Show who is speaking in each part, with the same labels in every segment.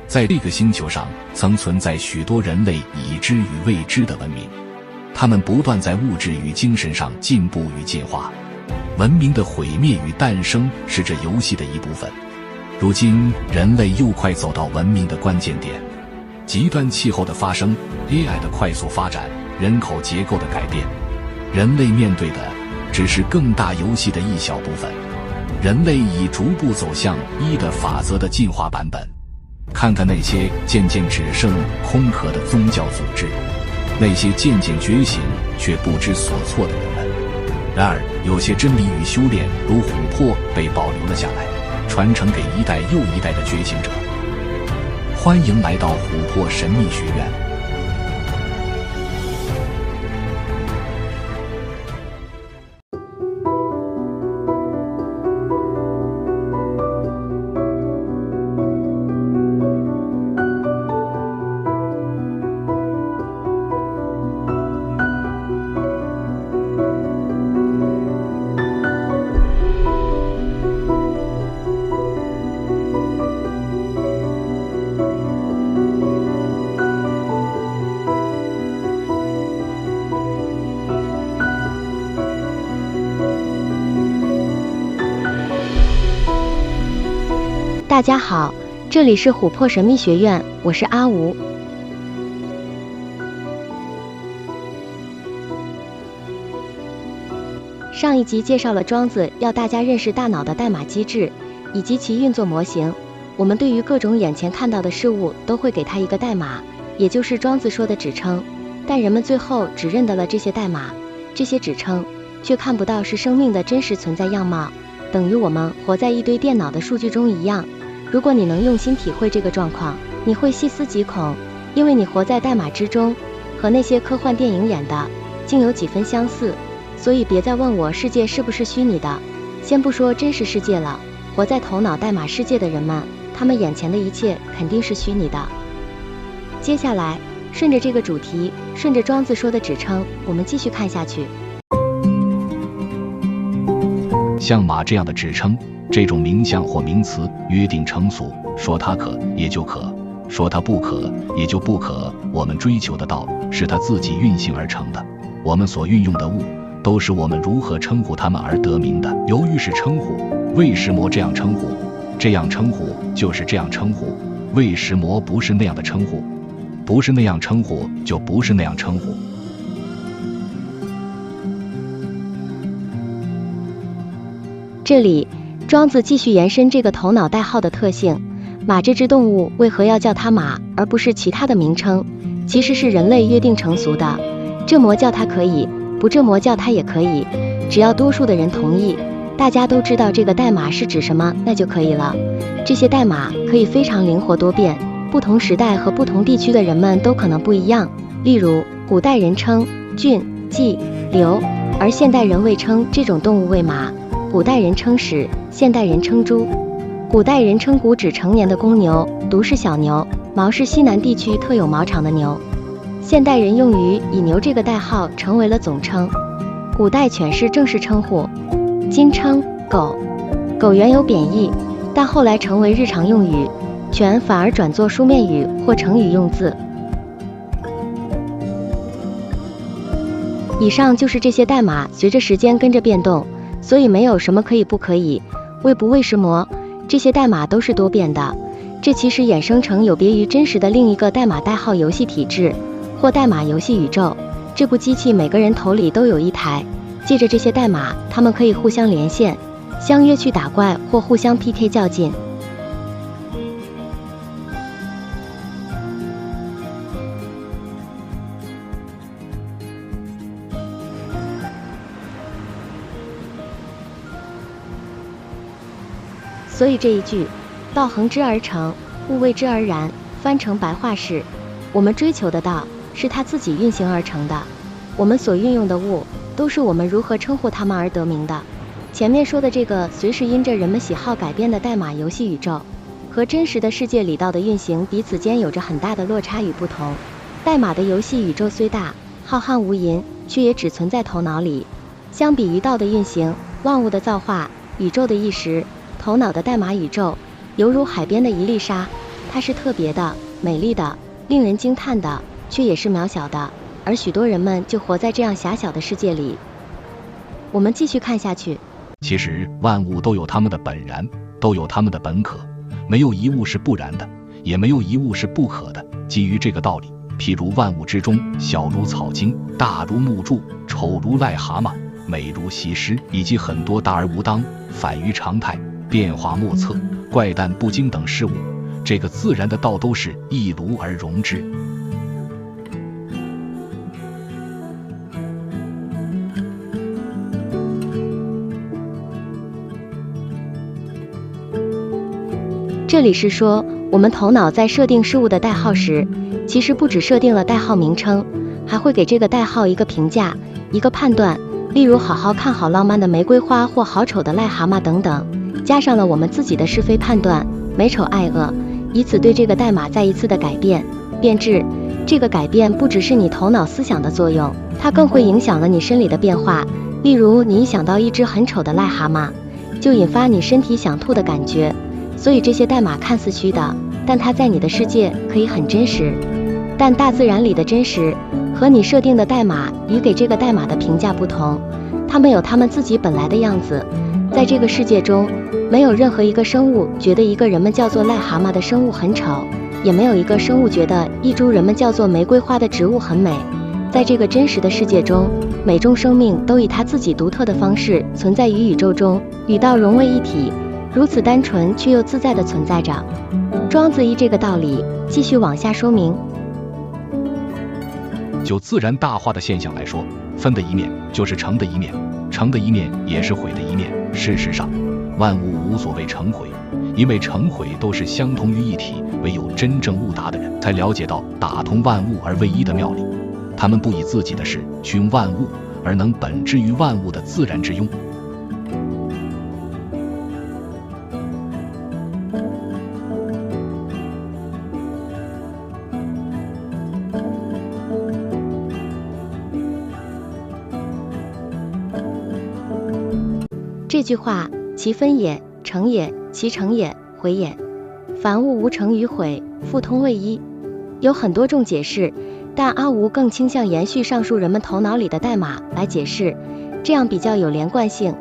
Speaker 1: 在这个星球上，曾存在许多人类已知与未知的文明，他们不断在物质与精神上进步与进化。文明的毁灭与诞生是这游戏的一部分。如今，人类又快走到文明的关键点，极端气候的发生、AI 的快速发展、人口结构的改变，人类面对的只是更大游戏的一小部分。人类已逐步走向一的法则的进化版本。看看那些渐渐只剩空壳的宗教组织，那些渐渐觉醒却不知所措的人们。然而，有些真理与修炼如琥珀被保留了下来，传承给一代又一代的觉醒者。欢迎来到琥珀神秘学院。
Speaker 2: 大家好，这里是琥珀神秘学院，我是阿吴。上一集介绍了庄子要大家认识大脑的代码机制以及其运作模型。我们对于各种眼前看到的事物都会给它一个代码，也就是庄子说的指称，但人们最后只认得了这些代码，这些指称却看不到是生命的真实存在样貌，等于我们活在一堆电脑的数据中一样。如果你能用心体会这个状况，你会细思极恐，因为你活在代码之中，和那些科幻电影演的竟有几分相似。所以别再问我世界是不是虚拟的，先不说真实世界了，活在头脑代码世界的人们，他们眼前的一切肯定是虚拟的。接下来顺着这个主题，顺着庄子说的指称，我们继续看下去。
Speaker 1: 像马这样的指称，这种名相或名词约定成俗，说它可也就可，说它不可也就不可。我们追求的道是它自己运行而成的，我们所运用的物都是我们如何称呼它们而得名的。由于是称呼，为什么这样称呼，这样称呼就是这样称呼，为什么不是那样的称呼，不是那样称呼就不是那样称呼。
Speaker 2: 这里庄子继续延伸这个头脑代号的特性。马这只动物为何要叫它马而不是其他的名称，其实是人类约定成俗的，这么叫它可以，不这么叫它也可以，只要多数的人同意，大家都知道这个代码是指什么，那就可以了。这些代码可以非常灵活多变，不同时代和不同地区的人们都可能不一样。例如古代人称骏、骥、牛，而现代人未称这种动物为马。古代人称豕，现代人称猪。古代人称骨指成年的公牛，犊是小牛，毛是西南地区特有毛长的牛。现代人用于以牛这个代号成为了总称。古代犬是正式称呼，今称狗。狗原有贬义，但后来成为日常用语，犬反而转作书面语或成语用字。以上就是这些代码随着时间跟着变动，所以没有什么可以不可以，为不为什么，这些代码都是多变的。这其实衍生成有别于真实的另一个代码代号游戏体制，或代码游戏宇宙。这部机器每个人头里都有一台，借着这些代码，他们可以互相连线，相约去打怪或互相 PK 较劲。所以这一句道恒之而成，物为之而然，翻成白话是，我们追求的道是它自己运行而成的，我们所运用的物都是我们如何称呼它们而得名的。前面说的这个随时因着人们喜好改编的代码游戏宇宙，和真实的世界里道的运行彼此间有着很大的落差与不同。代码的游戏宇宙虽大，浩瀚无垠，却也只存在头脑里。相比于道的运行、万物的造化、宇宙的意识，头脑的代码宇宙犹如海边的一粒沙，它是特别的、美丽的、令人惊叹的，却也是渺小的。而许多人们就活在这样狭小的世界里。我们继续看下去。
Speaker 1: 其实万物都有它们的本然，都有它们的本可，没有一物是不然的，也没有一物是不可的。基于这个道理，譬如万物之中，小如草茎，大如木柱，丑如癞蛤蟆，美如西施，以及很多大而无当、反于常态、变化莫测、怪诞不经等事物，这个自然的道都是一如而容之。
Speaker 2: 这里是说，我们头脑在设定事物的代号时，其实不只设定了代号名称，还会给这个代号一个评价、一个判断。例如好好看好浪漫的玫瑰花或好丑的癞蛤蟆等等，加上了我们自己的是非判断，美丑爱恶，以此对这个代码再一次的改变、变质。这个改变不只是你头脑思想的作用，它更会影响了你生理的变化。例如你一想到一只很丑的癞蛤蟆，就引发你身体想吐的感觉。所以这些代码看似虚的，但它在你的世界可以很真实。但大自然里的真实和你设定的代码与给这个代码的评价不同，它们有它们自己本来的样子。在这个世界中，没有任何一个生物觉得一个人们叫做癞蛤蟆的生物很丑，也没有一个生物觉得一株人们叫做玫瑰花的植物很美。在这个真实的世界中，每种生命都以它自己独特的方式存在于宇宙中，与道融为一体，如此单纯却又自在地存在着。庄子依这个道理继续往下说明。
Speaker 1: 就自然大化的现象来说，分的一面就是成的一面，成的一面也是毁的一面。事实上，万物无所谓成毁，因为成毁都是相同于一体，唯有真正悟达的人才了解到打通万物而为一的妙理。他们不以自己的事去用万物，而能本之于万物的自然之用。
Speaker 2: 这句话，其分也，成也，其成也，毁也。凡物无成与毁，复通谓一。有很多种解释，但阿吴更倾向延续上述人们头脑里的代码来解释，这样比较有连贯性。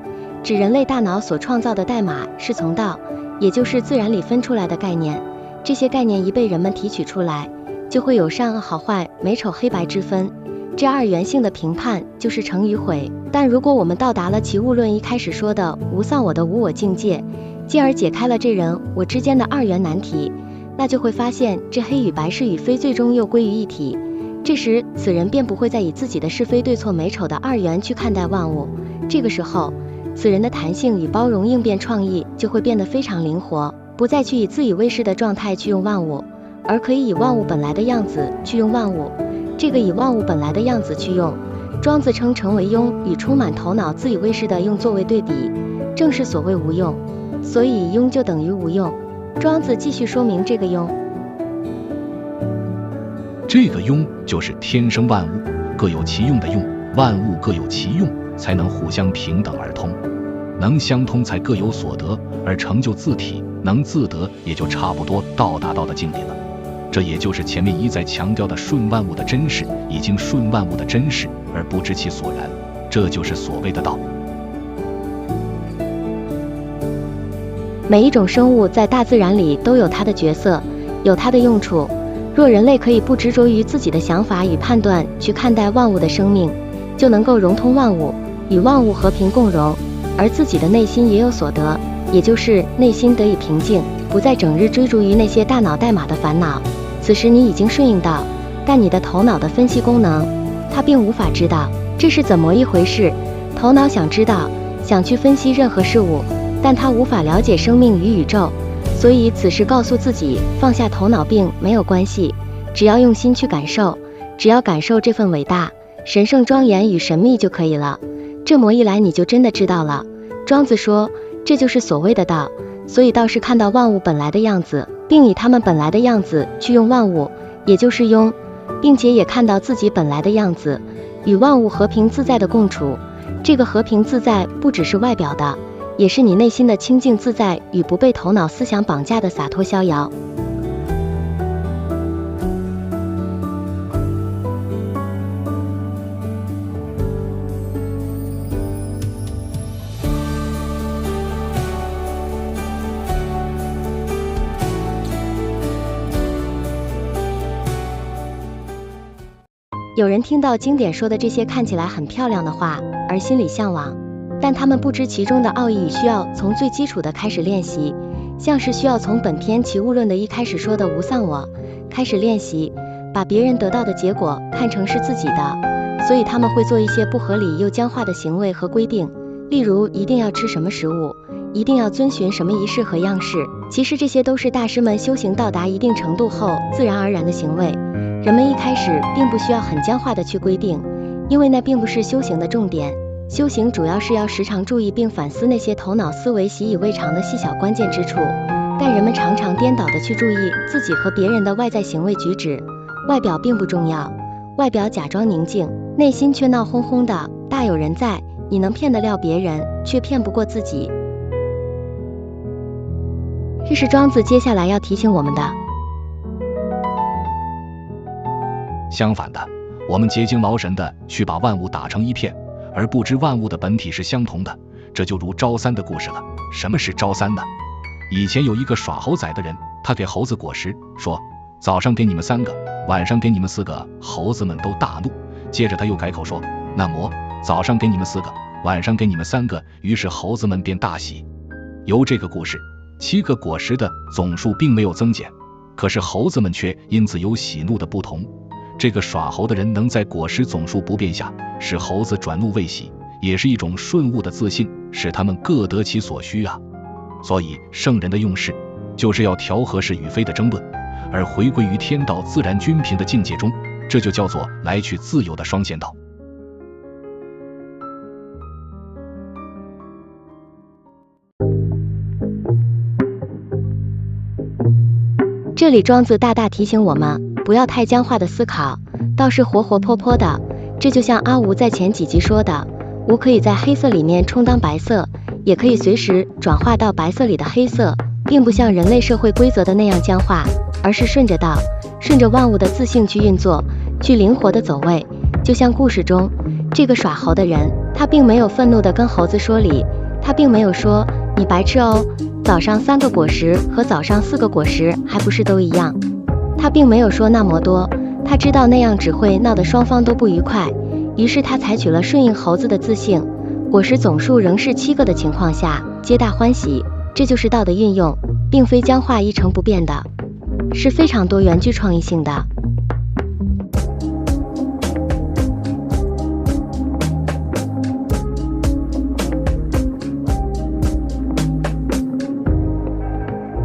Speaker 2: 指人类大脑所创造的代码是从道，也就是自然里分出来的概念。这些概念一被人们提取出来，就会有善恶好坏、美丑黑白之分。这二元性的评判就是成与毁。但如果我们到达了齐物论一开始说的无丧我的无我境界，进而解开了这人我之间的二元难题，那就会发现这黑与白是与非最终又归于一体。这时此人便不会再以自己的是非对错美丑的二元去看待万物。这个时候，此人的弹性与包容应变创意就会变得非常灵活，不再去以自以为是的状态去用万物，而可以以万物本来的样子去用万物。这个以万物本来的样子去用，庄子称成为庸，与充满头脑自以为是的用作为对比，正是所谓无用。所以庸就等于无用。庄子继续说明这个庸，
Speaker 1: 这个庸就是天生万物各有其用的用，万物各有其用，才能互相平等而通，能相通才各有所得，而成就自体，能自得，也就差不多到达道的境地了。这也就是前面一再强调的顺万物的真实，已经顺万物的真实而不知其所然，这就是所谓的道。
Speaker 2: 每一种生物在大自然里都有它的角色，有它的用处。若人类可以不执着于自己的想法与判断去看待万物的生命，就能够融通万物，与万物和平共荣，而自己的内心也有所得，也就是内心得以平静，不再整日追逐于那些大脑代码的烦恼。此时你已经顺应到，但你的头脑的分析功能，它并无法知道这是怎么一回事。头脑想知道，想去分析任何事物，但它无法了解生命与宇宙，所以此时告诉自己放下头脑并没有关系，只要用心去感受，只要感受这份伟大、神圣庄严与神秘就可以了。这么一来你就真的知道了。庄子说，这就是所谓的道。所以道是看到万物本来的样子，并以他们本来的样子去用万物，也就是庸。并且也看到自己本来的样子，与万物和平自在的共处。这个和平自在不只是外表的，也是你内心的清净自在与不被头脑思想绑架的洒脱逍遥。有人听到经典说的这些看起来很漂亮的话，而心里向往，但他们不知其中的奥义与需要从最基础的开始练习，像是需要从本篇齐物论的一开始说的无丧我开始练习，把别人得到的结果看成是自己的，所以他们会做一些不合理又僵化的行为和规定，例如一定要吃什么食物，一定要遵循什么仪式和样式。其实这些都是大师们修行到达一定程度后自然而然的行为，人们一开始并不需要很僵化的去规定，因为那并不是修行的重点。修行主要是要时常注意并反思那些头脑思维习以为常的细小关键之处，但人们常常颠倒的去注意自己和别人的外在行为举止，外表并不重要，外表假装宁静，内心却闹哄哄的，大有人在。你能骗得了别人，却骗不过自己。这是庄子接下来要提醒我们的。
Speaker 1: 相反的，我们竭精劳神的去把万物打成一片，而不知万物的本体是相同的，这就如招三的故事了。什么是招三呢？以前有一个耍猴崽的人，他给猴子果实，说早上给你们3个，晚上给你们4个，猴子们都大怒。接着他又改口说，那么早上给你们4个，晚上给你们3个，于是猴子们便大喜。由这个故事，7个果实的总数并没有增减，可是猴子们却因此有喜怒的不同。这个耍猴的人能在果实总数不变下使猴子转怒为喜，也是一种顺物的自信，使他们各得其所需啊。所以圣人的用事就是要调和是与非的争论，而回归于天道自然均平的境界中，这就叫做来去自由的双线道。
Speaker 2: 这里庄子大大提醒我们，不要太僵化的思考，倒是活活泼泼的。这就像阿吴在前几集说的，吴可以在黑色里面充当白色，也可以随时转化到白色里的黑色，并不像人类社会规则的那样僵化，而是顺着道，顺着万物的自性去运作，去灵活的走位。就像故事中这个耍猴的人，他并没有愤怒地跟猴子说理，他并没有说你白痴哦，早上3个果实和早上4个果实还不是都一样。他并没有说那么多，他知道那样只会闹得双方都不愉快，于是他采取了顺应猴子的自性，果实总数仍是7个的情况下，皆大欢喜。这就是道的运用，并非僵化一成不变的，是非常多元具创意性的。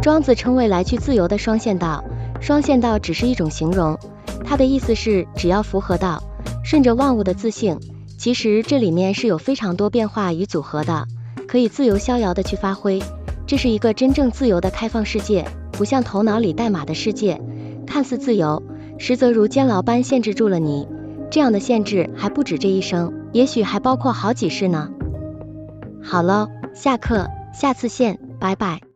Speaker 2: 庄子称为来去自由的双线道，双线道只是一种形容，它的意思是只要符合道，顺着万物的自性，其实这里面是有非常多变化与组合的，可以自由逍遥的去发挥。这是一个真正自由的开放世界，不像头脑里代码的世界，看似自由，实则如监牢般限制住了你。这样的限制还不止这一生，也许还包括好几世呢。好了，下课，下次见，拜拜。